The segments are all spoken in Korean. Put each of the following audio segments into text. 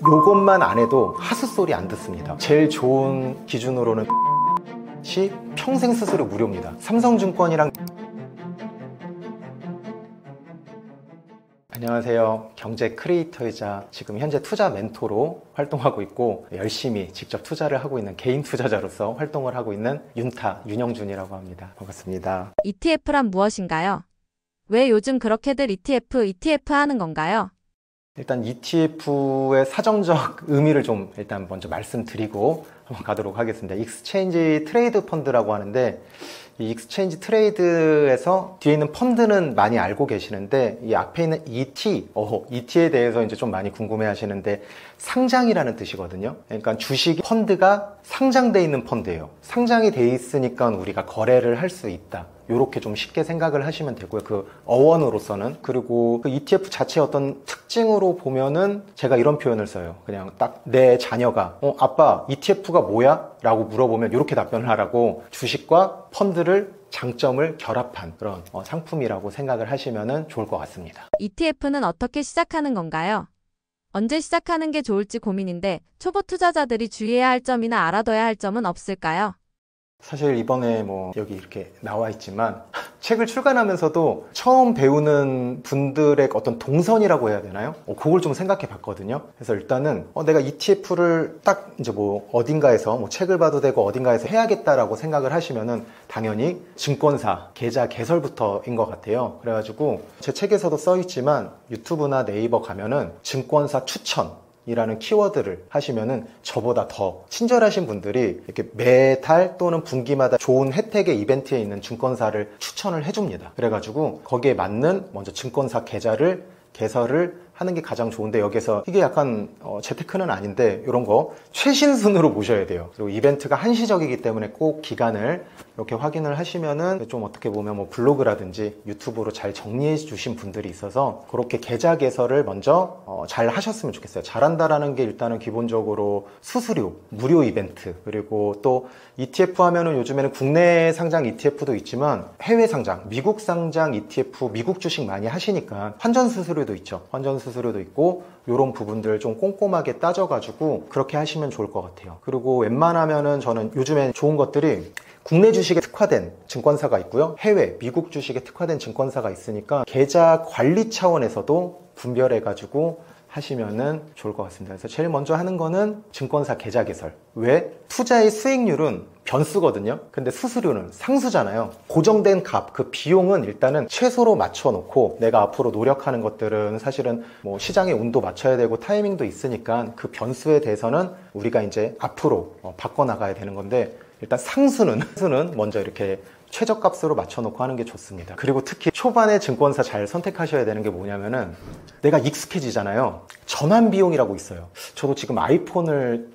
요것만 안 해도 하스 소리 안 듣습니다. 제일 좋은 기준으로는 시 평생 수수료 무료입니다. 삼성증권이랑. 안녕하세요. 경제 크리에이터이자 지금 현재 투자 멘토로 활동하고 있고 열심히 직접 투자를 하고 있는 개인 투자자로서 활동을 하고 있는 윤영준이라고 합니다. 반갑습니다. ETF란 무엇인가요? 왜 요즘 그렇게들 ETF 하는 건가요? 일단 ETF의 사정적 의미를 좀 일단 먼저 말씀드리고 한번 가도록 하겠습니다. 익스체인지 트레이드 펀드라고 하는데, 이 익스체인지 트레이드에서 뒤에 있는 펀드는 많이 알고 계시는데, 이 앞에 있는 ET에 대해서 이제 좀 많이 궁금해 하시는데, 상장이라는 뜻이거든요. 그러니까 주식 펀드가 상장돼 있는 펀드예요. 상장이 돼 있으니까 우리가 거래를 할 수 있다. 요렇게 좀 쉽게 생각을 하시면 되고요. 그 어원으로서는. 그리고 그 ETF 자체의 어떤 특징으로 보면은 제가 이런 표현을 써요. 그냥 딱 내 자녀가 아빠 ETF가 뭐야? 라고 물어보면 이렇게 답변을 하라고, 주식과 펀드를 장점을 결합한 그런 상품이라고 생각을 하시면 좋을 것 같습니다. ETF는 어떻게 시작하는 건가요? 언제 시작하는 게 좋을지 고민인데 초보 투자자들이 주의해야 할 점이나 알아둬야 할 점은 없을까요? 사실 이번에 여기 이렇게 나와 있지만 책을 출간하면서도 처음 배우는 분들의 어떤 동선이라고 해야 되나요? 그걸 좀 생각해 봤거든요. 그래서 일단은 내가 ETF를 딱 이제 어딘가에서 책을 봐도 되고 어딘가에서 해야겠다라고 생각을 하시면은 당연히 증권사 계좌 개설부터인 것 같아요. 그래가지고 제 책에서도 써 있지만 유튜브나 네이버 가면은 증권사 추천 이라는 키워드를 하시면은 저보다 더 친절하신 분들이 이렇게 매달 또는 분기마다 좋은 혜택의 이벤트에 있는 증권사를 추천을 해줍니다. 그래가지고 거기에 맞는 먼저 증권사 계좌를 개설을 하는 게 가장 좋은데, 여기서 이게 약간 재테크는 아닌데 이런 거 최신순으로 모셔야 돼요. 그리고 이벤트가 한시적이기 때문에 꼭 기간을 이렇게 확인을 하시면은 좀 어떻게 보면 블로그라든지 유튜브로 잘 정리해 주신 분들이 있어서 그렇게 계좌 개설을 먼저 잘 하셨으면 좋겠어요. 잘한다라는 게 일단은 기본적으로 수수료, 무료 이벤트, 그리고 또 ETF 하면은 요즘에는 국내 상장 ETF도 있지만 해외 상장, 미국 상장 ETF, 미국 주식 많이 하시니까 환전 수수료도 있죠. 환전 수수료도 있고 이런 부분들 좀 꼼꼼하게 따져가지고 그렇게 하시면 좋을 것 같아요. 그리고 웬만하면은 저는 요즘에 좋은 것들이 국내 주식에 특화된 증권사가 있고요. 해외, 미국 주식에 특화된 증권사가 있으니까 계좌 관리 차원에서도 분별해가지고 하시면은 좋을 것 같습니다. 그래서 제일 먼저 하는 거는 증권사 계좌 개설. 왜? 투자의 수익률은 변수거든요. 근데 수수료는 상수잖아요. 고정된 값, 그 비용은 일단은 최소로 맞춰놓고, 내가 앞으로 노력하는 것들은 사실은 시장의 운도 맞춰야 되고 타이밍도 있으니까 그 변수에 대해서는 우리가 이제 앞으로 바꿔나가야 되는 건데, 일단 상수는 먼저 이렇게 최저값으로 맞춰놓고 하는 게 좋습니다. 그리고 특히 초반에 증권사 잘 선택하셔야 되는 게 뭐냐면은, 내가 익숙해지잖아요. 전환 비용이라고 있어요. 저도 지금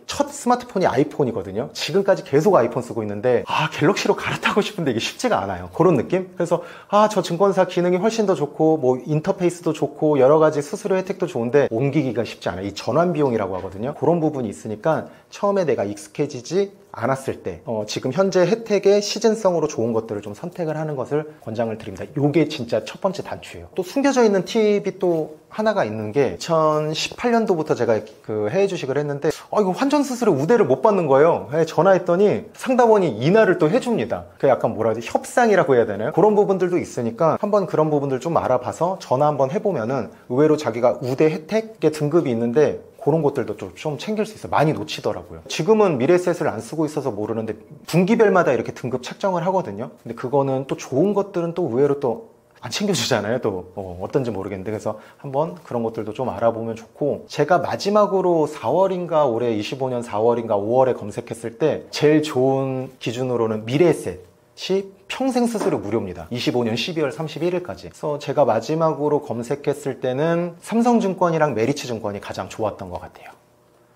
첫 스마트폰이 아이폰이거든요. 지금까지 계속 아이폰 쓰고 있는데 갤럭시로 갈아타고 싶은데 이게 쉽지가 않아요. 그런 느낌? 그래서 저 증권사 기능이 훨씬 더 좋고 인터페이스도 좋고 여러 가지 수수료 혜택도 좋은데 옮기기가 쉽지 않아요. 이 전환 비용이라고 하거든요. 그런 부분이 있으니까 처음에 내가 익숙해지지 않았을 때 지금 현재 혜택의 시즌성으로 좋은 것들을 좀 선택을 하는 것을 권장을 드립니다. 이게 진짜 첫 번째 단추예요. 또 숨겨져 있는 팁이 또 하나가 있는 게, 2018년도부터 제가 그 해외 주식을 했는데 이거 환전 수수료 우대를 못 받는 거예요. 전화했더니 상담원이 인하를 또 해줍니다. 그 약간 뭐라 해야 되지? 협상이라고 해야 되나요? 그런 부분들도 있으니까 한번 그런 부분들 좀 알아봐서 전화 한번 해보면은 의외로 자기가 우대 혜택의 등급이 있는데 그런 것들도 좀 챙길 수 있어요. 많이 놓치더라고요. 지금은 미래에셋을 안 쓰고 있어서 모르는데 분기별마다 이렇게 등급 책정을 하거든요. 근데 그거는 또 좋은 것들은 또 의외로 또 안 챙겨주잖아요. 또 어떤지 모르겠는데, 그래서 한번 그런 것들도 좀 알아보면 좋고, 제가 마지막으로 4월인가 올해 25년 4월인가 5월에 검색했을 때 제일 좋은 기준으로는 미래에셋이 평생 수수료 무료입니다. 25년 12월 31일까지. 그래서 제가 마지막으로 검색했을 때는 삼성증권이랑 메리츠증권이 가장 좋았던 것 같아요.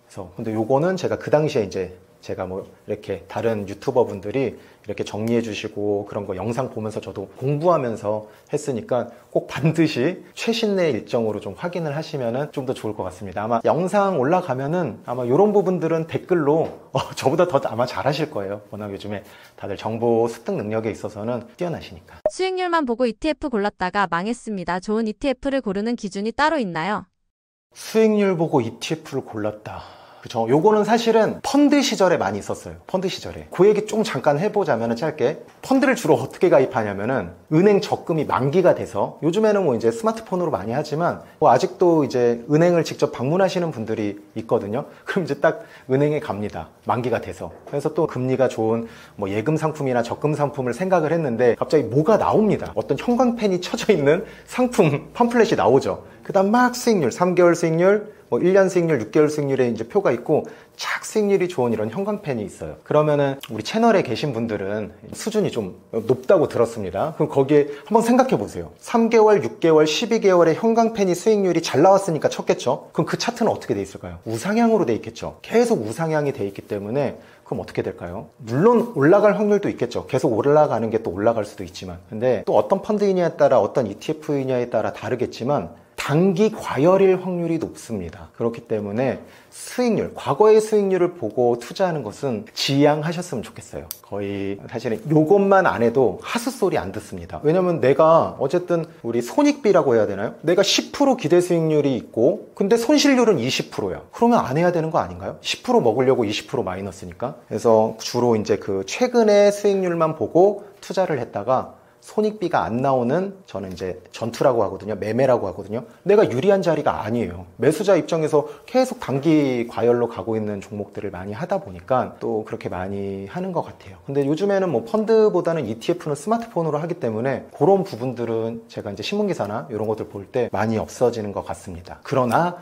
그래서 근데 요거는 제가 그 당시에 이제 제가 이렇게 다른 유튜버 분들이 이렇게 정리해 주시고 그런 거 영상 보면서 저도 공부하면서 했으니까 꼭 반드시 최신의 일정으로 좀 확인을 하시면은 좀 더 좋을 것 같습니다. 아마 영상 올라가면은 아마 이런 부분들은 댓글로 저보다 더 아마 잘하실 거예요. 워낙 요즘에 다들 정보 습득 능력에 있어서는 뛰어나시니까. 수익률만 보고 ETF 골랐다가 망했습니다. 좋은 ETF를 고르는 기준이 따로 있나요? 수익률 보고 ETF를 골랐다. 그죠? 요거는 사실은 펀드 시절에 많이 있었어요. 펀드 시절에. 그 얘기 좀 잠깐 해보자면 짧게. 펀드를 주로 어떻게 가입하냐면은 은행 적금이 만기가 돼서 요즘에는 뭐 이제 스마트폰으로 많이 하지만 뭐 아직도 이제 은행을 직접 방문하시는 분들이 있거든요. 그럼 이제 딱 은행에 갑니다. 만기가 돼서. 그래서 또 금리가 좋은 뭐 예금 상품이나 적금 상품을 생각을 했는데 갑자기 뭐가 나옵니다. 어떤 형광펜이 쳐져 있는 상품 팜플렛이 나오죠. 그 다음 막 수익률, 3개월 수익률, 뭐 1년 수익률, 6개월 수익률에 이제 표가 있고 착 수익률이 좋은 이런 형광펜이 있어요. 그러면은 우리 채널에 계신 분들은 수준이 좀 높다고 들었습니다. 그럼 거기에 한번 생각해 보세요. 3개월, 6개월, 12개월의 형광펜이 수익률이 잘 나왔으니까 쳤겠죠? 그럼 그 차트는 어떻게 돼 있을까요? 우상향으로 돼 있겠죠. 계속 우상향이 돼 있기 때문에 그럼 어떻게 될까요? 물론 올라갈 확률도 있겠죠. 계속 올라가는 게 또 올라갈 수도 있지만. 근데 또 어떤 펀드이냐에 따라 어떤 ETF이냐에 따라 다르겠지만 단기 과열일 확률이 높습니다. 그렇기 때문에 수익률, 과거의 수익률을 보고 투자하는 것은 지양하셨으면 좋겠어요. 거의 사실은 요것만 안 해도 하스소리 안 듣습니다. 왜냐면 내가 어쨌든 우리 손익비라고 해야 되나요? 내가 10% 기대 수익률이 있고 근데 손실률은 20%야. 그러면 안 해야 되는 거 아닌가요? 10% 먹으려고 20% 마이너스니까. 그래서 주로 이제 그 최근의 수익률만 보고 투자를 했다가 손익비가 안 나오는 저는 이제 전투라고 하거든요. 매매라고 하거든요. 내가 유리한 자리가 아니에요. 매수자 입장에서 계속 단기 과열로 가고 있는 종목들을 많이 하다 보니까 또 그렇게 많이 하는 것 같아요. 근데 요즘에는 뭐 펀드보다는 ETF는 스마트폰으로 하기 때문에 그런 부분들은 제가 이제 신문기사나 이런 것들 볼 때 많이 없어지는 것 같습니다. 그러나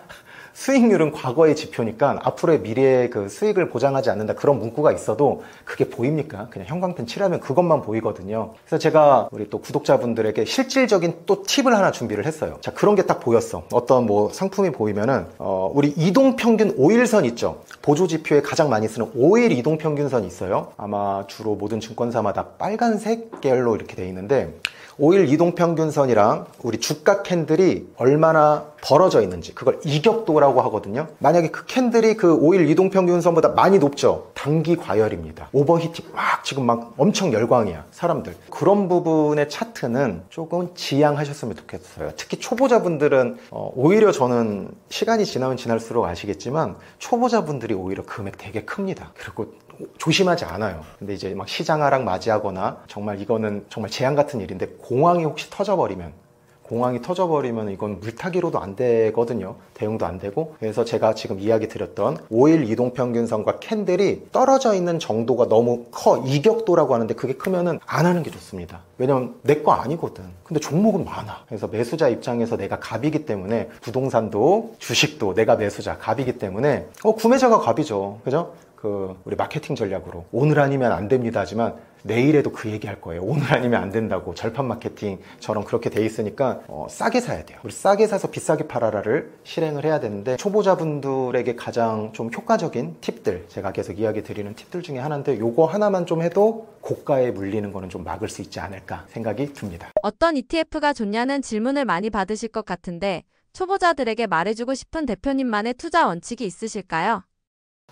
수익률은 과거의 지표니까 앞으로의 미래의 그 수익을 보장하지 않는다 그런 문구가 있어도 그게 보입니까? 그냥 형광펜 칠하면 그것만 보이거든요. 그래서 제가 우리 또 구독자분들에게 실질적인 또 팁을 하나 준비를 했어요. 자, 그런 게 딱 보였어. 어떤 뭐 상품이 보이면은 우리 이동평균 5일선 있죠. 보조지표에 가장 많이 쓰는 5일 이동평균선이 있어요. 아마 주로 모든 증권사마다 빨간색 계열로 이렇게 돼 있는데 5일 이동평균선이랑 우리 주가 캔들이 얼마나 벌어져 있는지 그걸 이격도라고 하거든요. 만약에 그 캔들이 그 5일 이동평균선보다 많이 높죠. 단기 과열입니다. 오버히팅 막 지금 막 엄청 열광이야 사람들. 그런 부분의 차트는 조금 지양하셨으면 좋겠어요. 특히 초보자분들은 오히려 저는 시간이 지나면 지날수록 아시겠지만 초보자분들이 오히려 금액 되게 큽니다. 그리고 조심하지 않아요. 근데 이제 막 시장 하락 맞이하거나 정말 이거는 정말 재앙 같은 일인데 공황이 혹시 터져버리면 이건 물타기로도 안 되거든요. 대응도 안 되고. 그래서 제가 지금 이야기 드렸던 5일 이동평균선과 캔들이 떨어져 있는 정도가 너무 커. 이격도라고 하는데 그게 크면은 안 하는 게 좋습니다. 왜냐면 내 거 아니거든. 근데 종목은 많아. 그래서 매수자 입장에서 내가 갑이기 때문에 부동산도 주식도 내가 매수자 갑이기 때문에 구매자가 갑이죠. 그죠? 우리 마케팅 전략으로 오늘 아니면 안 됩니다 하지만 내일에도 그 얘기 할 거예요. 오늘 아니면 안 된다고. 절판 마케팅처럼 그렇게 돼 있으니까 싸게 사야 돼요. 우리 싸게 사서 비싸게 팔아라를 실행을 해야 되는데 초보자분들에게 가장 좀 효과적인 팁들, 제가 계속 이야기 드리는 팁들 중에 하나인데 요거 하나만 좀 해도 고가에 물리는 거는 좀 막을 수 있지 않을까 생각이 듭니다. 어떤 ETF가 좋냐는 질문을 많이 받으실 것 같은데 초보자들에게 말해주고 싶은 대표님만의 투자 원칙이 있으실까요?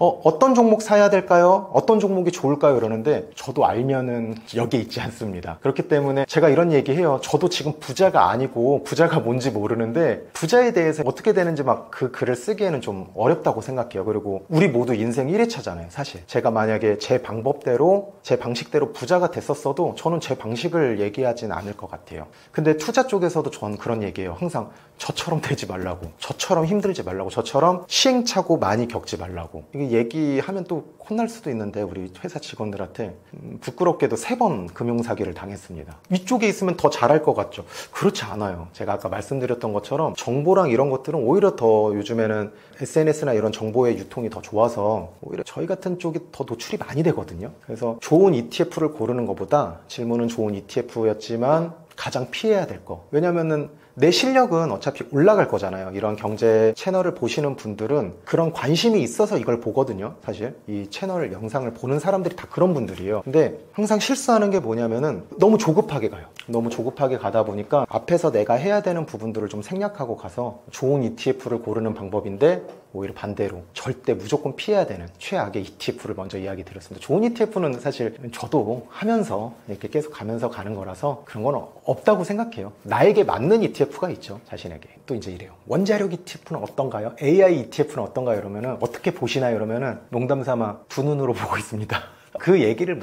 어떤 종목 사야 될까요? 어떤 종목이 좋을까요? 이러는데 저도 알면은 여기에 있지 않습니다. 그렇기 때문에 제가 이런 얘기해요. 저도 지금 부자가 아니고 부자가 뭔지 모르는데 부자에 대해서 어떻게 되는지 막 그 글을 쓰기에는 좀 어렵다고 생각해요. 그리고 우리 모두 인생 1회차잖아요. 사실 제가 만약에 제 방법대로 제 방식대로 부자가 됐었어도 저는 제 방식을 얘기하진 않을 것 같아요. 근데 투자 쪽에서도 저는 그런 얘기해요. 항상 저처럼 되지 말라고, 저처럼 힘들지 말라고, 저처럼 시행착오 많이 겪지 말라고. 이게 얘기하면 또 혼날 수도 있는데 우리 회사 직원들한테 부끄럽게도 3번 금융사기를 당했습니다. 이쪽에 있으면 더 잘할 것 같죠? 그렇지 않아요. 제가 아까 말씀드렸던 것처럼 정보랑 이런 것들은 오히려 더 요즘에는 SNS나 이런 정보의 유통이 더 좋아서 오히려 저희 같은 쪽이 더 노출이 많이 되거든요. 그래서 좋은 ETF를 고르는 것보다 질문은 좋은 ETF였지만 가장 피해야 될 거. 왜냐면은 내 실력은 어차피 올라갈 거잖아요. 이런 경제 채널을 보시는 분들은 그런 관심이 있어서 이걸 보거든요. 사실 이 채널 영상을 보는 사람들이 다 그런 분들이에요. 근데 항상 실수하는 게 뭐냐면은 너무 조급하게 가요. 너무 조급하게 가다 보니까 앞에서 내가 해야 되는 부분들을 좀 생략하고 가서 좋은 ETF를 고르는 방법인데 오히려 반대로 절대 무조건 피해야 되는 최악의 ETF를 먼저 이야기 드렸습니다. 좋은 ETF는 사실 저도 하면서 이렇게 계속 가면서 가는 거라서 그런 건 없다고 생각해요. 나에게 맞는 ETF가 있죠, 자신에게. 또 이제 이래요. 원자력 ETF는 어떤가요? AI ETF는 어떤가요? 이러면은 어떻게 보시나요? 이러면은 농담 삼아 두 눈으로 보고 있습니다. 그 얘기를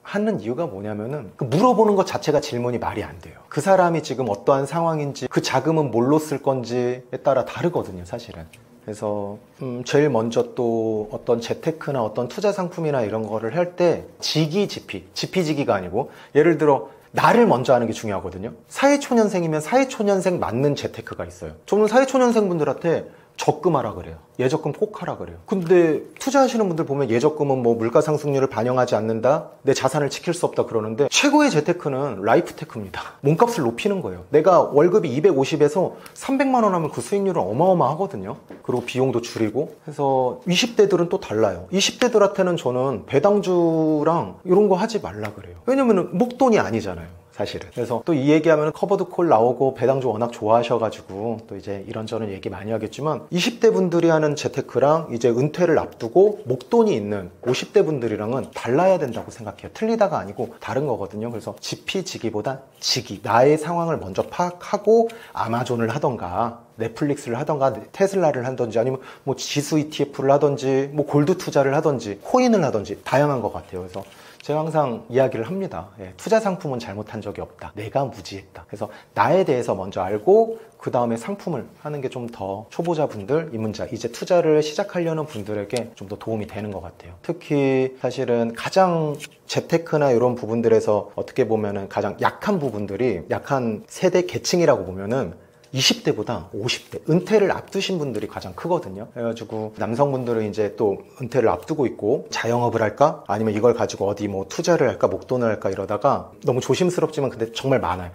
하는 이유가 뭐냐면은 물어보는 것 자체가 질문이 말이 안 돼요. 그 사람이 지금 어떠한 상황인지, 그 자금은 뭘로 쓸 건지에 따라 다르거든요, 사실은. 그래서 제일 먼저 또 어떤 재테크나 어떤 투자 상품이나 이런 거를 할 때 지피지기가 아니고, 예를 들어 나를 먼저 하는 게 중요하거든요. 사회초년생이면 사회초년생 맞는 재테크가 있어요. 저는 사회초년생 분들한테 적금하라 그래요. 예적금 꼭 하라 그래요. 근데 투자하시는 분들 보면 예적금은 뭐 물가상승률을 반영하지 않는다, 내 자산을 지킬 수 없다 그러는데, 최고의 재테크는 라이프테크입니다. 몸값을 높이는 거예요. 내가 월급이 250에서 300만 원 하면 그 수익률은 어마어마하거든요. 그리고 비용도 줄이고 해서 20대들은 또 달라요. 20대들한테는 저는 배당주랑 이런 거 하지 말라 그래요. 왜냐면 목돈이 아니잖아요, 사실은. 그래서 또 이 얘기하면 커버드 콜 나오고 배당주 워낙 좋아하셔가지고 또 이제 이런저런 얘기 많이 하겠지만, 20대 분들이 하는 재테크랑 이제 은퇴를 앞두고 목돈이 있는 50대 분들이랑은 달라야 된다고 생각해요. 틀리다가 아니고 다른 거거든요. 그래서 지피지기보다 지기, 나의 상황을 먼저 파악하고 아마존을 하던가 넷플릭스를 하던가 테슬라를 하던지, 아니면 뭐 지수 ETF를 하던지, 뭐 골드 투자를 하던지, 코인을 하던지 다양한 것 같아요. 그래서 제가 항상 이야기를 합니다. 투자 상품은 잘못한 적이 없다. 내가 무지했다. 그래서 나에 대해서 먼저 알고 그 다음에 상품을 하는 게 좀 더 초보자분들, 입문자, 이제 투자를 시작하려는 분들에게 좀 더 도움이 되는 것 같아요. 특히 사실은 가장 재테크나 이런 부분들에서 어떻게 보면은 가장 약한 부분들이, 약한 세대 계층이라고 보면은 20대보다 50대, 은퇴를 앞두신 분들이 가장 크거든요. 그래가지고 남성분들은 이제 또 은퇴를 앞두고 있고 자영업을 할까? 아니면 이걸 가지고 어디 뭐 투자를 할까? 목돈을 할까? 이러다가 너무 조심스럽지만 근데 정말 많아요.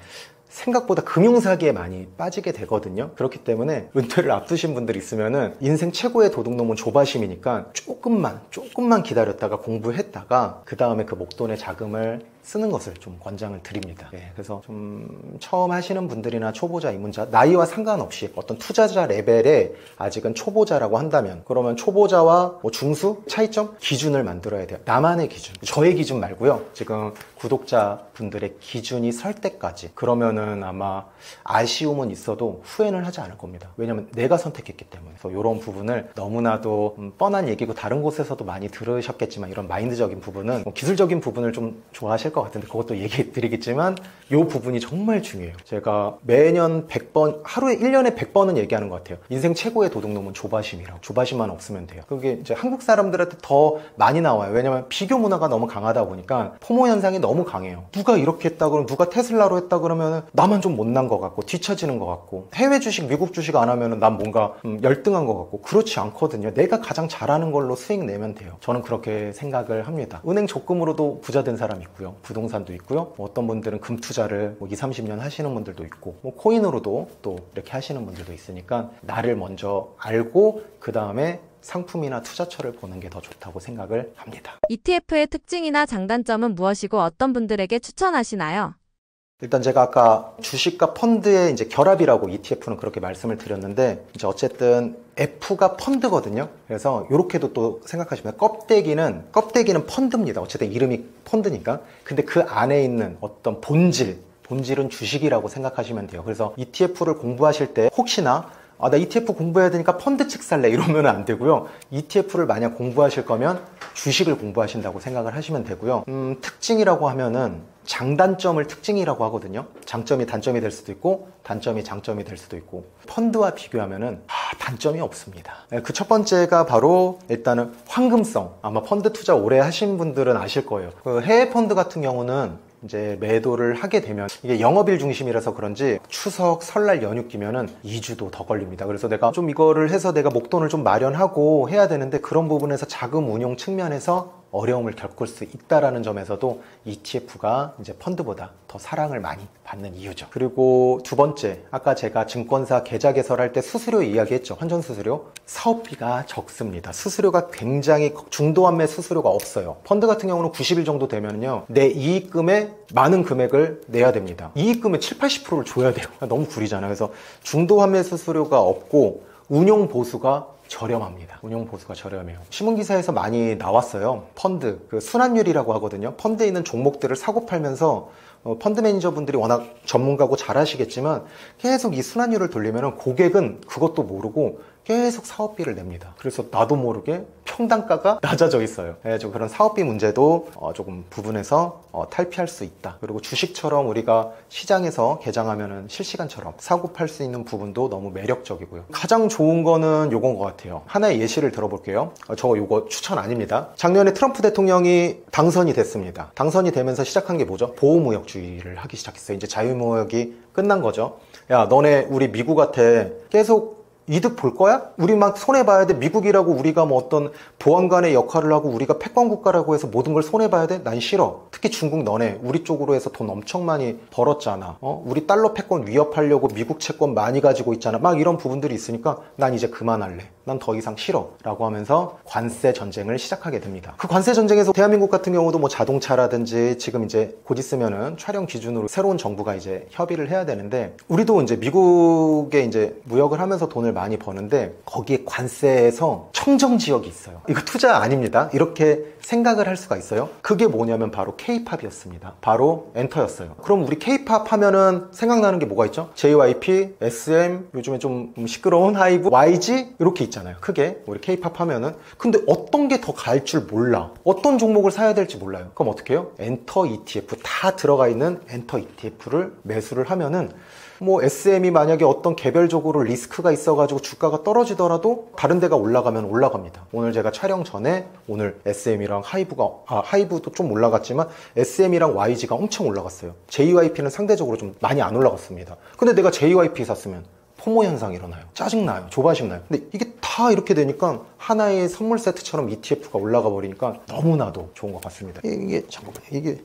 생각보다 금융사기에 많이 빠지게 되거든요. 그렇기 때문에 은퇴를 앞두신 분들이 있으면은 인생 최고의 도둑놈은 조바심이니까 조금만 기다렸다가 공부했다가 그 다음에 그 목돈의 자금을 쓰는 것을 좀 권장을 드립니다. 그래서 좀 처음 하시는 분들이나 초보자, 입문자, 나이와 상관없이 어떤 투자자 레벨에 아직은 초보자라고 한다면, 그러면 초보자와 뭐 중수 차이점 기준을 만들어야 돼요. 나만의 기준, 저의 기준 말고요. 지금 구독자분들의 기준이 설 때까지, 그러면은 아마 아쉬움은 있어도 후회는 하지 않을 겁니다. 왜냐면 내가 선택했기 때문에. 그래서 이런 부분을 너무나도 뻔한 얘기고 다른 곳에서도 많이 들으셨겠지만, 이런 마인드적인 부분은, 뭐 기술적인 부분을 좀 좋아하실 것 같은데 그것도 얘기해 드리겠지만, 이 부분이 정말 중요해요. 제가 매년 100번, 하루에 1년에 100번은 얘기하는 것 같아요. 인생 최고의 도둑놈은 조바심이라고. 조바심만 없으면 돼요. 그게 이제 한국 사람들한테 더 많이 나와요. 왜냐면 비교 문화가 너무 강하다 보니까 포모 현상이 너무 강해요. 누가 이렇게 했다 그러면, 누가 테슬라로 했다 그러면 나만 좀 못난 것 같고 뒤처지는 것 같고, 해외 주식, 미국 주식 안 하면 난 뭔가 열등한 것 같고. 그렇지 않거든요. 내가 가장 잘하는 걸로 수익 내면 돼요. 저는 그렇게 생각을 합니다. 은행 적금으로도 부자 된 사람 있고요. 부동산도 있고요. 뭐 어떤 분들은 금 투자를 뭐 20, 30년 하시는 분들도 있고, 뭐 코인으로도 또 이렇게 하시는 분들도 있으니까 나를 먼저 알고 그 다음에 상품이나 투자처를 보는 게 더 좋다고 생각을 합니다. ETF의 특징이나 장단점은 무엇이고 어떤 분들에게 추천하시나요? 일단 제가 아까 주식과 펀드의 이제 결합이라고 ETF는 그렇게 말씀을 드렸는데, 이제 어쨌든 F가 펀드거든요. 그래서 이렇게도 또 생각하시면, 껍데기는 펀드입니다. 어쨌든 이름이 펀드니까. 근데 그 안에 있는 어떤 본질은 주식이라고 생각하시면 돼요. 그래서 ETF를 공부하실 때 혹시나 나 ETF 공부해야 되니까 펀드 책 살래 이러면 안 되고요. ETF를 만약 공부하실 거면 주식을 공부하신다고 생각을 하시면 되고요. 특징이라고 하면은 장단점을 특징이라고 하거든요. 장점이 단점이 될 수도 있고 단점이 장점이 될 수도 있고, 펀드와 비교하면은 단점이 없습니다. 그 첫 번째가 바로 일단은 황금성. 아마 펀드 투자 오래 하신 분들은 아실 거예요. 그 해외 펀드 같은 경우는 이제 매도를 하게 되면, 이게 영업일 중심이라서 그런지 추석, 설날 연휴 끼면은 2주도 더 걸립니다. 그래서 내가 좀 이거를 해서 내가 목돈을 좀 마련하고 해야 되는데, 그런 부분에서 자금 운용 측면에서 어려움을 겪을 수 있다라는 점에서도 ETF가 이제 펀드보다 더 사랑을 많이 받는 이유죠. 그리고 두 번째, 아까 제가 증권사 계좌 개설할 때 수수료 이야기했죠. 환전 수수료. 사업비가 적습니다. 수수료가 굉장히, 중도환매 수수료가 없어요. 펀드 같은 경우는 90일 정도 되면요, 내 이익금의 많은 금액을 내야 됩니다. 이익금의 7, 80%를 줘야 돼요. 너무 구리잖아요. 그래서 중도환매 수수료가 없고 운용 보수가 저렴합니다. 운용 보수가 저렴해요. 신문기사에서 많이 나왔어요. 펀드, 그 순환율이라고 하거든요. 펀드에 있는 종목들을 사고 팔면서 펀드 매니저분들이 워낙 전문가고 잘 아시겠지만 계속 이 순환율을 돌리면 고객은 그것도 모르고 계속 사업비를 냅니다. 그래서 나도 모르게 평단가가 낮아져 있어요. 그래서 그런 사업비 문제도 조금 부분에서 탈피할 수 있다. 그리고 주식처럼 우리가 시장에서 개장하면 실시간처럼 사고 팔 수 있는 부분도 너무 매력적이고요. 가장 좋은 거는 요건 것 같아요. 하나의 예시를 들어볼게요. 요거 추천 아닙니다. 작년에 트럼프 대통령이 당선이 됐습니다. 당선이 되면서 시작한 게 뭐죠? 보호무역주의를 하기 시작했어요. 이제 자유무역이 끝난 거죠. 야, 너네 우리 미국한테 계속 이득 볼 거야? 우리 막 손해봐야 돼? 미국이라고 우리가 뭐 어떤 보안관의 역할을 하고 우리가 패권국가라고 해서 모든 걸 손해봐야 돼? 난 싫어. 특히 중국 너네 우리 쪽으로 해서 돈 엄청 많이 벌었잖아. 우리 달러 패권 위협하려고 미국 채권 많이 가지고 있잖아. 막 이런 부분들이 있으니까 난 이제 그만할래. 난 더 이상 싫어. 라고 하면서 관세 전쟁을 시작하게 됩니다. 그 관세 전쟁에서 대한민국 같은 경우도 뭐 자동차라든지 지금 이제 곧 있으면은 촬영 기준으로 새로운 정부가 이제 협의를 해야 되는데 우리도 이제 미국에 이제 무역을 하면서 돈을 많이 버는데 거기에 관세에서 청정 지역이 있어요. 이거 투자 아닙니다. 이렇게 생각을 할 수가 있어요. 그게 뭐냐면 바로 K-팝이었습니다. 바로 엔터였어요. 그럼 우리 K-팝 하면은 생각나는 게 뭐가 있죠? JYP, SM, 요즘에 좀 시끄러운 하이브, YG 이렇게 있잖아요. 크게 우리 K-팝 하면은. 근데 어떤 게 더 갈 줄 몰라. 어떤 종목을 사야 될지 몰라요. 그럼 어떻게 해요? 엔터 ETF 다 들어가 있는 엔터 ETF를 매수를 하면은 뭐 SM이 만약에 어떤 개별적으로 리스크가 있어가지고 주가가 떨어지더라도 다른 데가 올라가면 올라갑니다. 오늘 제가 촬영 전에 오늘 SM이랑 하이브도 좀 올라갔지만 SM이랑 YG가 엄청 올라갔어요. JYP는 상대적으로 좀 많이 안 올라갔습니다. 근데 내가 JYP 샀으면 포모 현상이 일어나요. 짜증나요. 조바심 나요. 근데 이게 다 이렇게 되니까 하나의 선물 세트처럼 ETF가 올라가 버리니까 너무나도 좋은 것 같습니다. 잠깐만요. 이게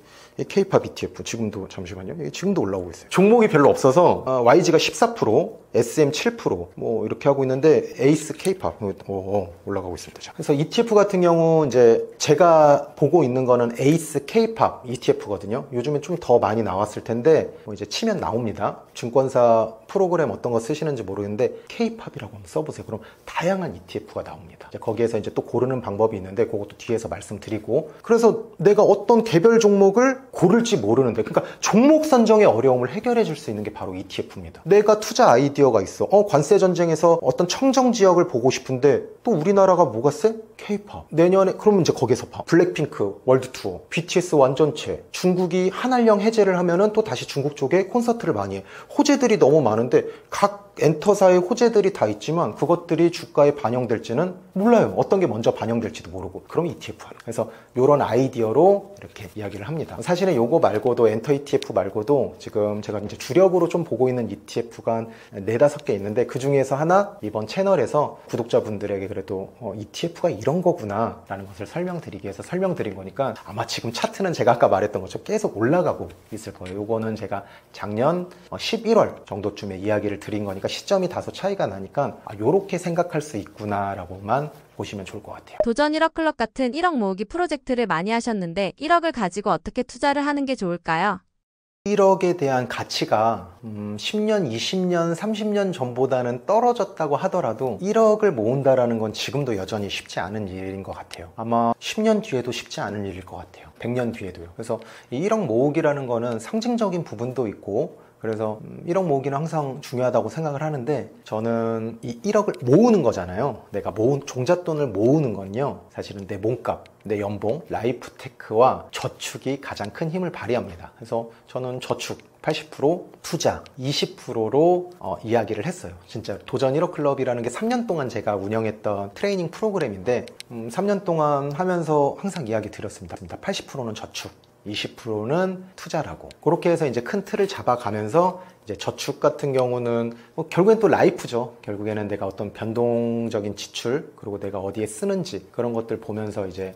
K-팝 ETF 지금도 잠시만요. 이게 지금도 올라오고 있어요. 종목이 별로 없어서 YG가 14%, SM 7% 뭐 이렇게 하고 있는데 에이스 K-팝 올라가고 있습니다. 자, 그래서 ETF 같은 경우 이제 제가 보고 있는 거는 에이스 K-팝 ETF거든요. 요즘에 좀 더 많이 나왔을 텐데 뭐 이제 치면 나옵니다. 증권사 프로그램 어떤 거 쓰시는지 모르겠는데 K-팝이라고 한번 써보세요. 그럼 다양한 ETF가 나옵니다. 이제 거기에서 이제 또 고르는 방법이 있는데 그것도 뒤에서 말씀드리고 그래서 내가 어떤 개별 종목을 고를지 모르는데 그러니까 종목 선정의 어려움을 해결해 줄 수 있는 게 바로 ETF입니다. 내가 투자 아이디어가 있어. 관세 전쟁에서 어떤 청정 지역을 보고 싶은데 또 우리나라가 뭐가 세? K-팝. 내년에 그러면 이제 거기서 봐. 블랙핑크 월드 투어, BTS 완전체. 중국이 한한령 해제를 하면은 또 다시 중국 쪽에 콘서트를 많이 해. 호재들이 너무 많은데 각 엔터사의 호재들이 다 있지만 그것들이 주가에 반영될지는 몰라요. 어떤 게 먼저 반영될지도 모르고. 그럼 ETF 하는. 그래서 이런 아이디어로 이렇게 이야기를 합니다. 사실은 요거 말고도 엔터 ETF 말고도 지금 제가 이제 주력으로 좀 보고 있는 ETF가 한 4-5개 있는데 그 중에서 하나 이번 채널에서 구독자분들에게 그래도 ETF가 이런 거구나 라는 것을 설명드리기 위해서 설명드린 거니까 아마 지금 차트는 제가 아까 말했던 것처럼 계속 올라가고 있을 거예요. 요거는 제가 작년 11월 정도쯤에 이야기를 드린 거니까 시점이 다소 차이가 나니까 요렇게 생각할 수 있구나 라고만 보시면 좋을 것 같아요. 도전 1억 클럽 같은 1억 모으기 프로젝트를 많이 하셨는데 1억을 가지고 어떻게 투자를 하는 게 좋을까요? 1억에 대한 가치가 10년, 20년, 30년 전보다는 떨어졌다고 하더라도 1억을 모은다라는 건 지금도 여전히 쉽지 않은 일인 것 같아요. 아마 10년 뒤에도 쉽지 않은 일일 것 같아요. 100년 뒤에도요. 그래서 이 1억 모으기라는 거는 상징적인 부분도 있고 그래서 1억 모으기는 항상 중요하다고 생각을 하는데 저는 이 1억을 모으는 거잖아요. 내가 종잣돈을 모으는 건요. 사실은 내 몸값, 내 연봉, 라이프테크와 저축이 가장 큰 힘을 발휘합니다. 그래서 저는 저축 80%, 투자 20%로 이야기를 했어요. 진짜 도전 1억 클럽이라는 게 3년 동안 제가 운영했던 트레이닝 프로그램인데 3년 동안 하면서 항상 이야기 드렸습니다. 80%는 저축, 20%는 투자라고. 그렇게 해서 이제 큰 틀을 잡아가면서 이제 저축 같은 경우는 뭐 결국엔 또 라이프죠. 결국에는 내가 어떤 변동적인 지출 그리고 내가 어디에 쓰는지 그런 것들 보면서 이제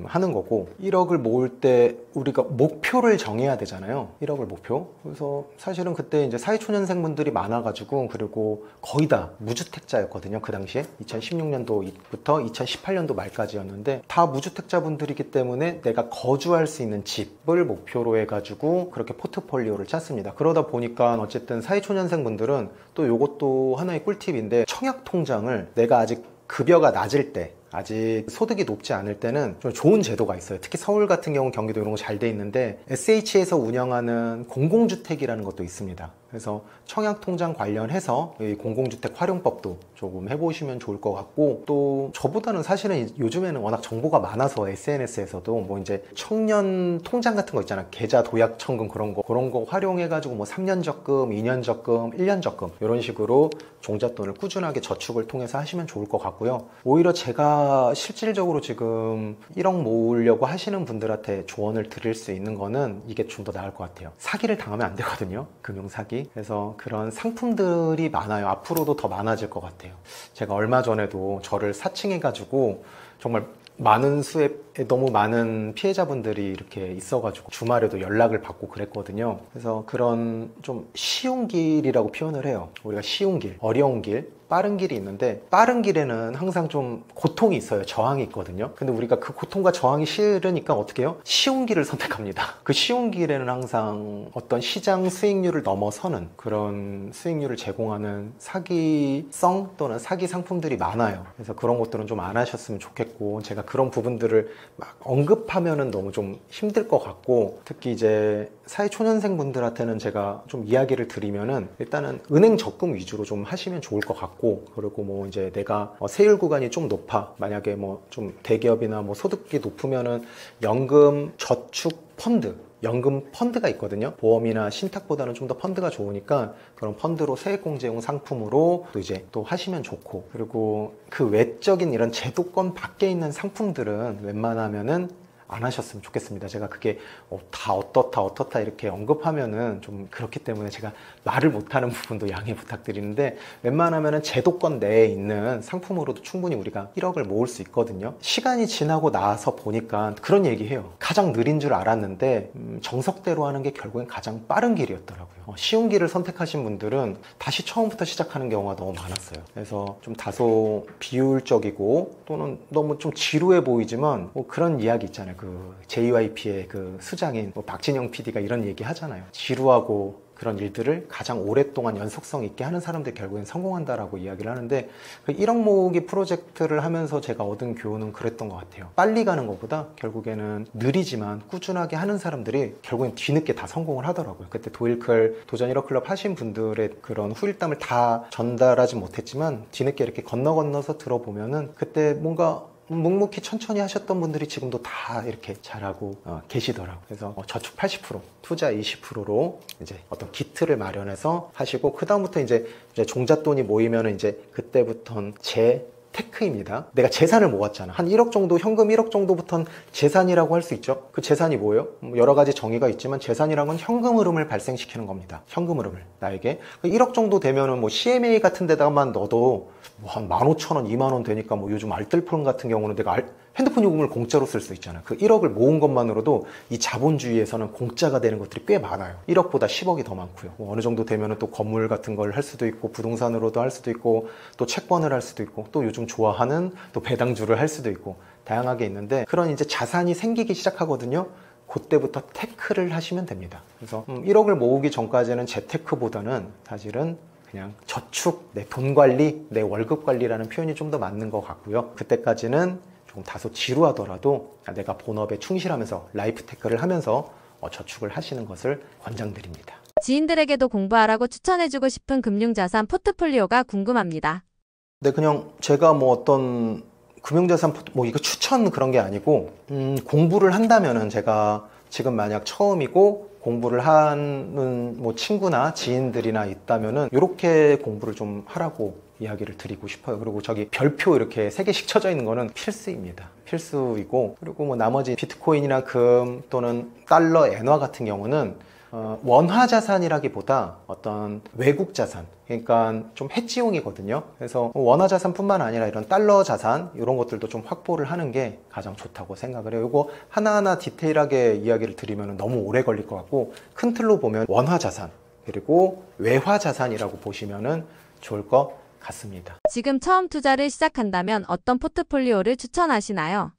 하는 거고 1억을 모을 때 우리가 목표를 정해야 되잖아요. 1억을 목표. 그래서 사실은 그때 이제 사회초년생분들이 많아가지고 그리고 거의 다 무주택자였거든요. 그 당시에 2016년도부터 2018년도 말까지였는데 다 무주택자분들이기 때문에 내가 거주할 수 있는 집을 목표로 해가지고 그렇게 포트폴리오를 짰습니다. 그러다 보니까 어쨌든 사회초년생분들은 또 이것도 하나의 꿀팁인데 청약통장을 내가 아직 급여가 낮을 때, 아직 소득이 높지 않을 때는 좀 좋은 제도가 있어요. 특히 서울 같은 경우, 경기도 이런 거 잘 돼 있는데 SH에서 운영하는 공공주택이라는 것도 있습니다. 그래서 청약통장 관련해서 이 공공주택 활용법도 조금 해보시면 좋을 것 같고, 또 저보다는 사실은 요즘에는 워낙 정보가 많아서 SNS에서도 뭐 이제 청년 통장 같은 거 있잖아. 계좌 도약 청금 그런 거 활용해가지고 뭐 3년 적금, 2년 적금, 1년 적금 이런 식으로 종잣돈을 꾸준하게 저축을 통해서 하시면 좋을 것 같고요. 오히려 제가 실질적으로 지금 1억 모으려고 하시는 분들한테 조언을 드릴 수 있는 거는 이게 좀 더 나을 것 같아요. 사기를 당하면 안 되거든요. 금융사기. 그래서 그런 상품들이 많아요. 앞으로도 더 많아질 것 같아요. 제가 얼마 전에도 저를 사칭해가지고 정말 많은 수의 너무 많은 피해자분들이 이렇게 있어가지고 주말에도 연락을 받고 그랬거든요. 그래서 그런 좀 쉬운 길이라고 표현을 해요. 우리가 쉬운 길, 어려운 길, 빠른 길이 있는데, 빠른 길에는 항상 좀 고통이 있어요. 저항이 있거든요. 근데 우리가 그 고통과 저항이 싫으니까 어떻게 해요? 쉬운 길을 선택합니다. 그 쉬운 길에는 항상 어떤 시장 수익률을 넘어서는 그런 수익률을 제공하는 사기성 또는 사기 상품들이 많아요. 그래서 그런 것들은 좀 안 하셨으면 좋겠고, 제가 그런 부분들을 막 언급하면은 너무 좀 힘들 것 같고, 특히 이제 사회초년생 분들한테는 제가 좀 이야기를 드리면은 일단은 은행 적금 위주로 좀 하시면 좋을 것 같고, 그리고 뭐 이제 내가 세율 구간이 좀 높아, 만약에 뭐 좀 대기업이나 뭐 소득이 높으면은 연금 저축 펀드, 연금 펀드가 있거든요. 보험이나 신탁보다는 좀 더 펀드가 좋으니까 그런 펀드로 세액공제용 상품으로 또 이제 또 하시면 좋고, 그리고 그 외적인 이런 제도권 밖에 있는 상품들은 웬만하면은 안 하셨으면 좋겠습니다. 제가 그게 다 어떻다 이렇게 언급하면은 좀 그렇기 때문에 제가 말을 못하는 부분도 양해 부탁드리는데, 웬만하면은 제도권 내에 있는 상품으로도 충분히 우리가 1억을 모을 수 있거든요. 시간이 지나고 나서 보니까 그런 얘기해요. 가장 느린 줄 알았는데 정석대로 하는 게 결국엔 가장 빠른 길이었더라고요. 쉬운 길을 선택하신 분들은 다시 처음부터 시작하는 경우가 너무 많았어요. 그래서 좀 다소 비효율적이고 또는 너무 좀 지루해 보이지만 뭐 그런 이야기 있잖아요. 그 JYP의 그 수장인 뭐 박진영 PD가 이런 얘기 하잖아요. 지루하고 그런 일들을 가장 오랫동안 연속성 있게 하는 사람들이 결국엔 성공한다라고 이야기를 하는데, 그 1억 모으기 프로젝트를 하면서 제가 얻은 교훈은 그랬던 것 같아요. 빨리 가는 것보다 결국에는 느리지만 꾸준하게 하는 사람들이 결국엔 뒤늦게 다 성공을 하더라고요. 그때 도일클 도전 1억 클럽 하신 분들의 그런 후일담을 다 전달하지 못했지만 뒤늦게 이렇게 건너서 들어보면은 그때 뭔가 묵묵히 천천히 하셨던 분들이 지금도 다 이렇게 잘하고 계시더라고요. 그래서 저축 80%, 투자 20%로 이제 어떤 기틀을 마련해서 하시고, 그 다음부터 이제 종잣돈이 모이면은 이제 그때부터는 테크입니다. 내가 재산을 모았잖아. 한 1억 정도, 현금 1억 정도부터는 재산이라고 할 수 있죠. 그 재산이 뭐예요? 여러 가지 정의가 있지만 재산이란 건 현금 흐름을 발생시키는 겁니다. 현금 흐름을 나에게. 1억 정도 되면은 뭐 CMA 같은 데다가만 넣어도 뭐 한 15,000원, 2만원 되니까, 뭐 요즘 알뜰폰 같은 경우는 내가 핸드폰 요금을 공짜로 쓸 수 있잖아요. 그 1억을 모은 것만으로도 이 자본주의에서는 공짜가 되는 것들이 꽤 많아요. 1억보다 10억이 더 많고요. 뭐 어느 정도 되면은 또 건물 같은 걸 할 수도 있고, 부동산으로도 할 수도 있고, 또 채권을 할 수도 있고, 또 요즘 좋아하는 또 배당주를 할 수도 있고, 다양하게 있는데, 그런 이제 자산이 생기기 시작하거든요. 그때부터 테크를 하시면 됩니다. 그래서 1억을 모으기 전까지는 재테크보다는 사실은 그냥 저축, 내 돈 관리, 내 월급 관리라는 표현이 좀 더 맞는 것 같고요. 그때까지는 조금 다소 지루하더라도 내가 본업에 충실하면서 라이프 테크를 하면서 저축을 하시는 것을 권장드립니다. 지인들에게도 공부하라고 추천해주고 싶은 금융자산 포트폴리오가 궁금합니다. 네, 그냥 제가 뭐 어떤 금융자산 뭐 이거 추천 그런 게 아니고, 공부를 한다면은 제가 지금 만약 처음이고 공부를 하는 뭐 친구나 지인들이나 있다면은 이렇게 공부를 좀 하라고 이야기를 드리고 싶어요. 그리고 저기 별표 이렇게 3개씩 쳐져 있는 거는 필수입니다. 필수이고, 그리고 뭐 나머지 비트코인이나 금 또는 달러, 엔화 같은 경우는 원화 자산이라기보다 어떤 외국 자산, 그러니까 좀 해지용이거든요. 그래서 원화 자산뿐만 아니라 이런 달러 자산 이런 것들도 좀 확보를 하는 게 가장 좋다고 생각을 해요. 이거 하나하나 디테일하게 이야기를 드리면 너무 오래 걸릴 것 같고, 큰 틀로 보면 원화 자산 그리고 외화 자산이라고 보시면 좋을 것 같습니다. 지금 처음 투자를 시작한다면 어떤 포트폴리오를 추천하시나요?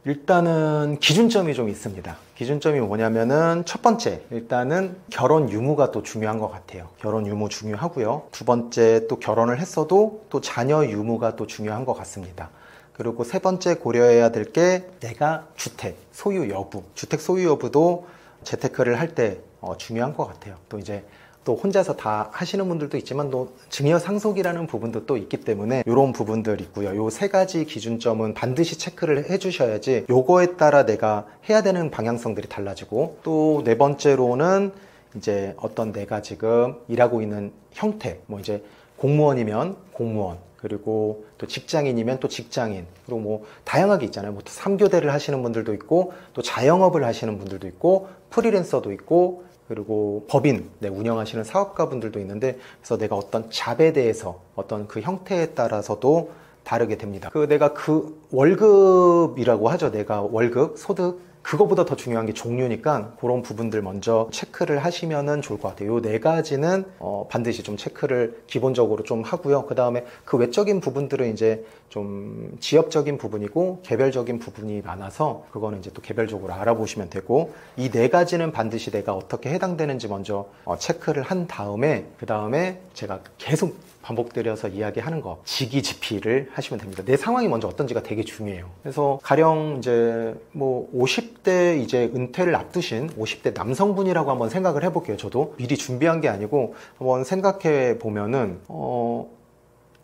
일단은 기준점이 좀 있습니다. 기준점이 뭐냐면은 첫 번째, 일단은 결혼 유무가 또 중요한 것 같아요. 결혼 유무 중요하고요. 두 번째, 또 결혼을 했어도 또 자녀 유무가 또 중요한 것 같습니다. 그리고 세 번째 고려해야 될 게 내가 주택 소유 여부, 주택 소유 여부도 재테크를 할 때 중요한 것 같아요. 또 이제 또 혼자서 다 하시는 분들도 있지만 또 증여 상속이라는 부분도 또 있기 때문에 이런 부분들 있고요. 요 세 가지 기준점은 반드시 체크를 해주셔야지 요거에 따라 내가 해야 되는 방향성들이 달라지고, 또 네 번째로는 이제 어떤 내가 지금 일하고 있는 형태, 뭐 이제 공무원이면 공무원, 그리고 또 직장인이면 또 직장인, 그리고 뭐 다양하게 있잖아요. 뭐 3교대를 하시는 분들도 있고, 또 자영업을 하시는 분들도 있고, 프리랜서도 있고, 그리고 법인 운영하시는 사업가분들도 있는데, 그래서 내가 어떤 잡에 대해서 어떤 그 형태에 따라서도 다르게 됩니다. 내가 그 월급이라고 하죠. 내가 월급, 소득, 그거보다 더 중요한 게 종류니까 그런 부분들 먼저 체크를 하시면은 좋을 것 같아요. 요 네 가지는 반드시 좀 체크를 기본적으로 좀 하고요. 그 다음에 그 외적인 부분들은 이제 좀 지역적인 부분이고 개별적인 부분이 많아서 그거는 이제 또 개별적으로 알아보시면 되고, 이 네 가지는 반드시 내가 어떻게 해당되는지 먼저 체크를 한 다음에, 그 다음에 제가 계속 반복드려서 이야기하는 거, 지기지피를 하시면 됩니다. 내 상황이 먼저 어떤지가 되게 중요해요. 그래서 가령 이제 뭐 50대 이제 은퇴를 앞두신 50대 남성분이라고 한번 생각을 해볼게요. 저도 미리 준비한 게 아니고 한번 생각해 보면은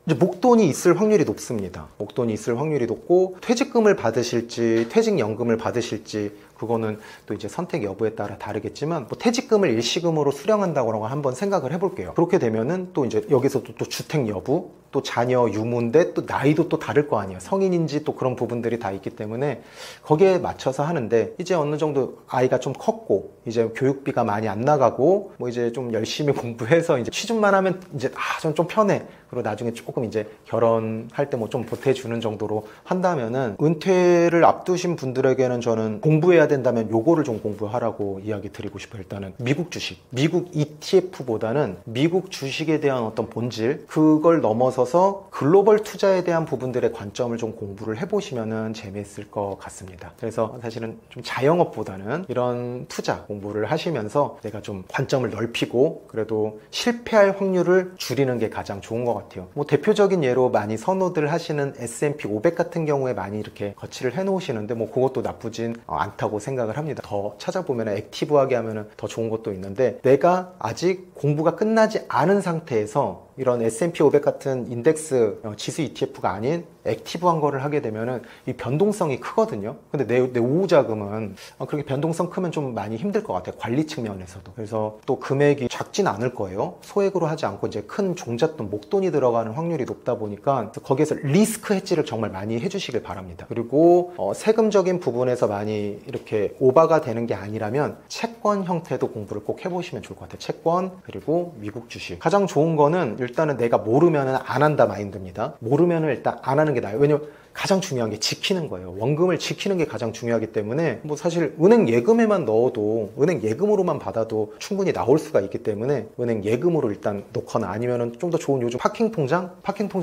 이제 목돈이 있을 확률이 높습니다. 목돈이 있을 확률이 높고, 퇴직금을 받으실지 퇴직연금을 받으실지 그거는 또 이제 선택 여부에 따라 다르겠지만, 뭐 퇴직금을 일시금으로 수령한다고 한번 생각을 해볼게요. 그렇게 되면은 또 이제 여기서 또 주택 여부, 또 자녀 유무인데 또 나이도 또 다를 거 아니에요. 성인인지 또 그런 부분들이 다 있기 때문에 거기에 맞춰서 하는데, 이제 어느 정도 아이가 좀 컸고 이제 교육비가 많이 안 나가고 뭐 이제 좀 열심히 공부해서 이제 취준만 하면 이제 좀 편해. 그리고 나중에 조금 이제 결혼할 때 뭐 좀 보태주는 정도로 한다면은, 은퇴를 앞두신 분들에게는 저는 공부해야 된다면 요거를 좀 공부하라고 이야기 드리고 싶어요. 일단은 미국 주식, 미국 ETF보다는 미국 주식에 대한 어떤 본질, 그걸 넘어서서 글로벌 투자에 대한 부분들의 관점을 좀 공부를 해보시면은 재미있을 것 같습니다. 그래서 사실은 좀 자영업보다는 이런 투자 공부를 하시면서 내가 좀 관점을 넓히고 그래도 실패할 확률을 줄이는 게 가장 좋은 것 같아요. 뭐 대표적인 예로 많이 선호들 하시는 S&P 500 같은 경우에 많이 이렇게 거치를 해 놓으시는데, 뭐 그것도 나쁘진 않다고 생각을 합니다. 더 찾아보면 액티브하게 하면 더 좋은 것도 있는데, 내가 아직 공부가 끝나지 않은 상태에서 이런 S&P 500 같은 인덱스 지수 ETF가 아닌 액티브한 거를 하게 되면은 이 변동성이 크거든요. 근데 내 오후 자금은 그렇게 변동성 크면 좀 많이 힘들 것 같아요. 관리 측면에서도. 그래서 또 금액이 작진 않을 거예요. 소액으로 하지 않고 이제 큰 종잣돈, 목돈이 들어가는 확률이 높다 보니까 거기에서 리스크 헤지를 정말 많이 해주시길 바랍니다. 그리고 세금적인 부분에서 많이 이렇게 오바가 되는 게 아니라면 채권 형태도 공부를 꼭 해보시면 좋을 것 같아요. 채권, 그리고 미국 주식. 가장 좋은 거는 일단은 내가 모르면은 안 한다 마인드입니다. 모르면은 일단 안 하는 게 나아요. 왜냐면 가장 중요한 게 지키는 거예요. 원금을 지키는 게 가장 중요하기 때문에, 뭐 사실 은행 예금에만 넣어도, 은행 예금으로만 받아도 충분히 나올 수가 있기 때문에 은행 예금으로 일단 놓거나, 아니면은 좀 더 좋은 요즘 파킹 통장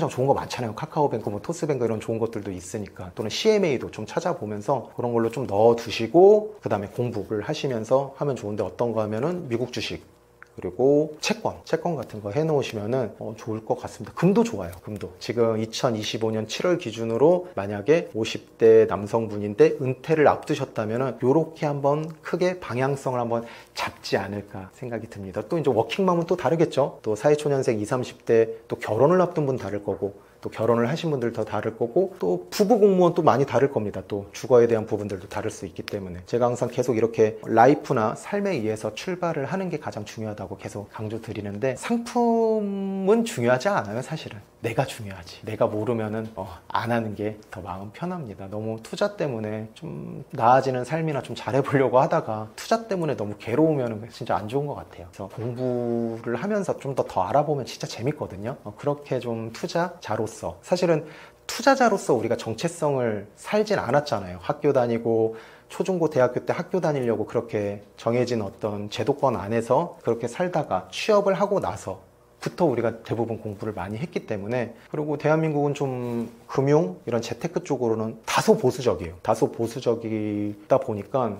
좋은 거 많잖아요. 카카오뱅크, 뭐 토스뱅크 이런 좋은 것들도 있으니까, 또는 CMA도 좀 찾아보면서 그런 걸로 좀 넣어 두시고 그 다음에 공부를 하시면서 하면 좋은데, 어떤 거 하면은 미국 주식, 그리고 채권 같은 거 해놓으시면은 좋을 것 같습니다. 금도 좋아요. 금도 지금 2025년 7월 기준으로 만약에 50대 남성분인데 은퇴를 앞두셨다면은 요렇게 한번 크게 방향성을 한번 잡지 않을까 생각이 듭니다. 또 이제 워킹맘은 또 다르겠죠. 또 사회초년생 20, 30대 또 결혼을 앞둔 분 다를 거고, 또 결혼을 하신 분들 더 다를 거고, 또 부부 공무원 또 많이 다를 겁니다. 또 주거에 대한 부분들도 다를 수 있기 때문에 제가 항상 계속 이렇게 라이프나 삶에 의해서 출발을 하는 게 가장 중요하다고 계속 강조 드리는데, 상품은 중요하지 않아요. 사실은 내가 중요하지. 내가 모르면은 안 하는 게 더 마음 편합니다. 너무 투자 때문에 좀 나아지는 삶이나 좀 잘해보려고 하다가 투자 때문에 너무 괴로우면 진짜 안 좋은 것 같아요. 그래서 공부를 하면서 좀 더 알아보면 진짜 재밌거든요. 그렇게 좀 투자자로서, 사실은 투자자로서 우리가 정체성을 살진 않았잖아요. 학교 다니고 초중고 대학교 때 학교 다니려고 그렇게 정해진 어떤 제도권 안에서 그렇게 살다가 취업을 하고 나서 부터 우리가 대부분 공부를 많이 했기 때문에, 그리고 대한민국은 좀 금융 이런 재테크 쪽으로는 다소 보수적이에요. 다소 보수적이다 보니까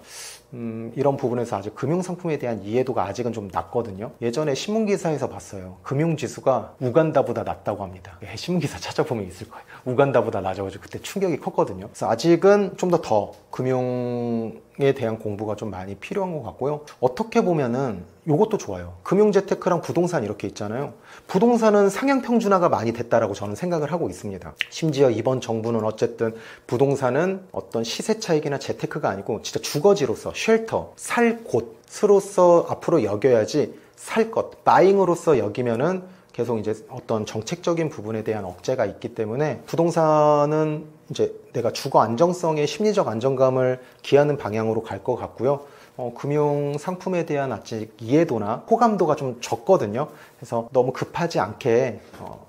이런 부분에서 아직 금융상품에 대한 이해도가 아직은 좀 낮거든요. 예전에 신문기사에서 봤어요. 금융지수가 우간다보다 낮다고 합니다. 신문기사 찾아보면 있을 거예요. 우간다보다 낮아가지고 그때 충격이 컸거든요. 그래서 아직은 좀 더 금융에 대한 공부가 좀 많이 필요한 것 같고요. 어떻게 보면은 이것도 좋아요. 금융재테크랑 부동산 이렇게 있잖아요. 부동산은 상향평준화가 많이 됐다라고 저는 생각을 하고 있습니다. 심지어 이번 정부는 어쨌든 부동산은 어떤 시세 차익이나 재테크가 아니고 진짜 주거지로서 쉘터, 살 곳으로서 앞으로 여겨야지 살 것, 바잉으로서 여기면은 계속 이제 어떤 정책적인 부분에 대한 억제가 있기 때문에 부동산은 이제 내가 주거 안정성의 심리적 안정감을 기하는 방향으로 갈 것 같고요. 금융 상품에 대한 아직 이해도나 호감도가 좀 적거든요. 그래서 너무 급하지 않게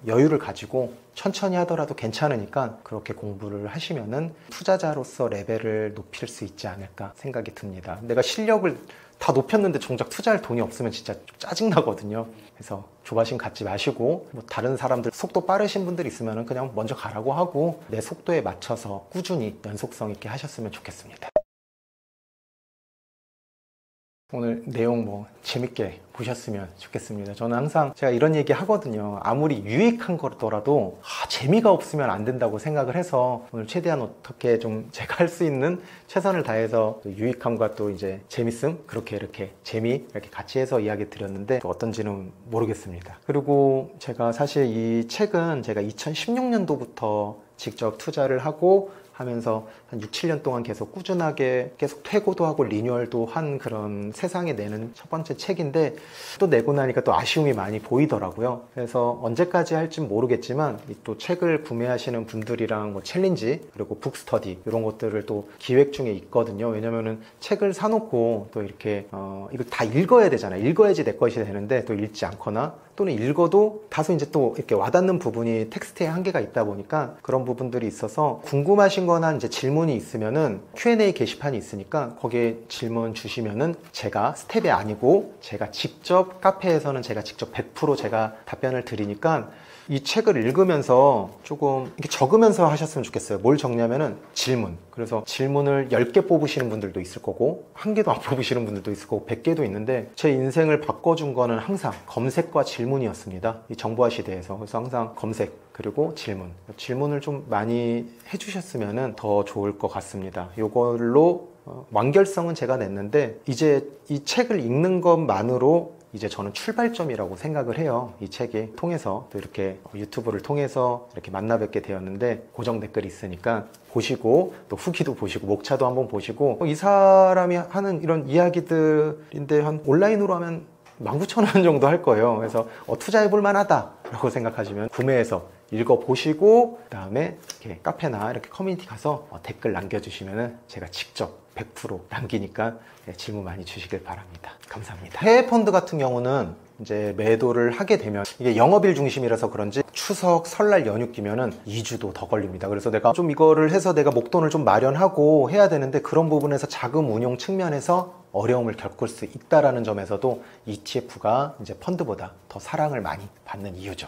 여유를 가지고 천천히 하더라도 괜찮으니까 그렇게 공부를 하시면은 투자자로서 레벨을 높일 수 있지 않을까 생각이 듭니다. 내가 실력을 다 높였는데 정작 투자할 돈이 없으면 진짜 좀 짜증나거든요. 그래서 조바심 갖지 마시고 뭐 다른 사람들 속도 빠르신 분들 있으면 그냥 먼저 가라고 하고 내 속도에 맞춰서 꾸준히 연속성 있게 하셨으면 좋겠습니다. 오늘 내용 뭐 재밌게 보셨으면 좋겠습니다. 저는 항상 제가 이런 얘기 하거든요. 아무리 유익한 거더라도 재미가 없으면 안 된다고 생각을 해서 오늘 최대한 어떻게 좀 제가 할 수 있는 최선을 다해서 유익함과 또 이제 재밌음 그렇게 이렇게 재미 이렇게 같이 해서 이야기 드렸는데 또 어떤지는 모르겠습니다. 그리고 제가 사실 이 책은 제가 2016년도부터 직접 투자를 하고 하면서 한 6, 7년 동안 계속 꾸준하게 계속 퇴고도 하고 리뉴얼도 한 그런 세상에 내는 첫 번째 책인데 또 내고 나니까 또 아쉬움이 많이 보이더라고요. 그래서 언제까지 할진 모르겠지만 또 책을 구매하시는 분들이랑 뭐 챌린지 그리고 북스터디 이런 것들을 또 기획 중에 있거든요. 왜냐면은 책을 사놓고 또 이렇게 이거 다 읽어야 되잖아요. 읽어야지 내 것이 되는데 또 읽지 않거나 또는 읽어도 다소 이제 또 이렇게 와닿는 부분이 텍스트에 한계가 있다 보니까 그런 부분들이 있어서 궁금하신 거나 이제 질문이 있으면은 Q&A 게시판이 있으니까 거기에 질문 주시면은 제가 스텝이 아니고 제가 직접 카페에서는 제가 직접 100% 제가 답변을 드리니까 이 책을 읽으면서 조금 이렇게 적으면서 하셨으면 좋겠어요. 뭘 적냐면은 질문. 그래서 질문을 10개 뽑으시는 분들도 있을 거고 1개도 안 뽑으시는 분들도 있을 거고 100개도 있는데 제 인생을 바꿔준 거는 항상 검색과 질문이었습니다. 이 정보화 시대에서. 그래서 항상 검색 그리고 질문을 좀 많이 해주셨으면 더 좋을 것 같습니다. 이걸로 완결성은 제가 냈는데 이제 이 책을 읽는 것만으로 이제 저는 출발점이라고 생각을 해요. 이 책이 통해서 또 이렇게 유튜브를 통해서 이렇게 만나 뵙게 되었는데 고정 댓글이 있으니까 보시고 또 후기도 보시고 목차도 한번 보시고 이 사람이 하는 이런 이야기들인데 한 온라인으로 하면 19,000원 정도 할 거예요. 그래서 투자해 볼 만하다 라고 생각하시면 구매해서 읽어보시고 그 다음에 이렇게 카페나 이렇게 커뮤니티 가서 댓글 남겨주시면 제가 직접 100% 남기니까 질문 많이 주시길 바랍니다. 감사합니다. 해외 펀드 같은 경우는 이제 매도를 하게 되면 이게 영업일 중심이라서 그런지 추석 설날 연휴 끼면은 2주도 더 걸립니다. 그래서 내가 좀 이거를 해서 내가 목돈을 좀 마련하고 해야 되는데 그런 부분에서 자금 운용 측면에서 어려움을 겪을 수 있다라는 점에서도 ETF가 이제 펀드보다 더 사랑을 많이 받는 이유죠.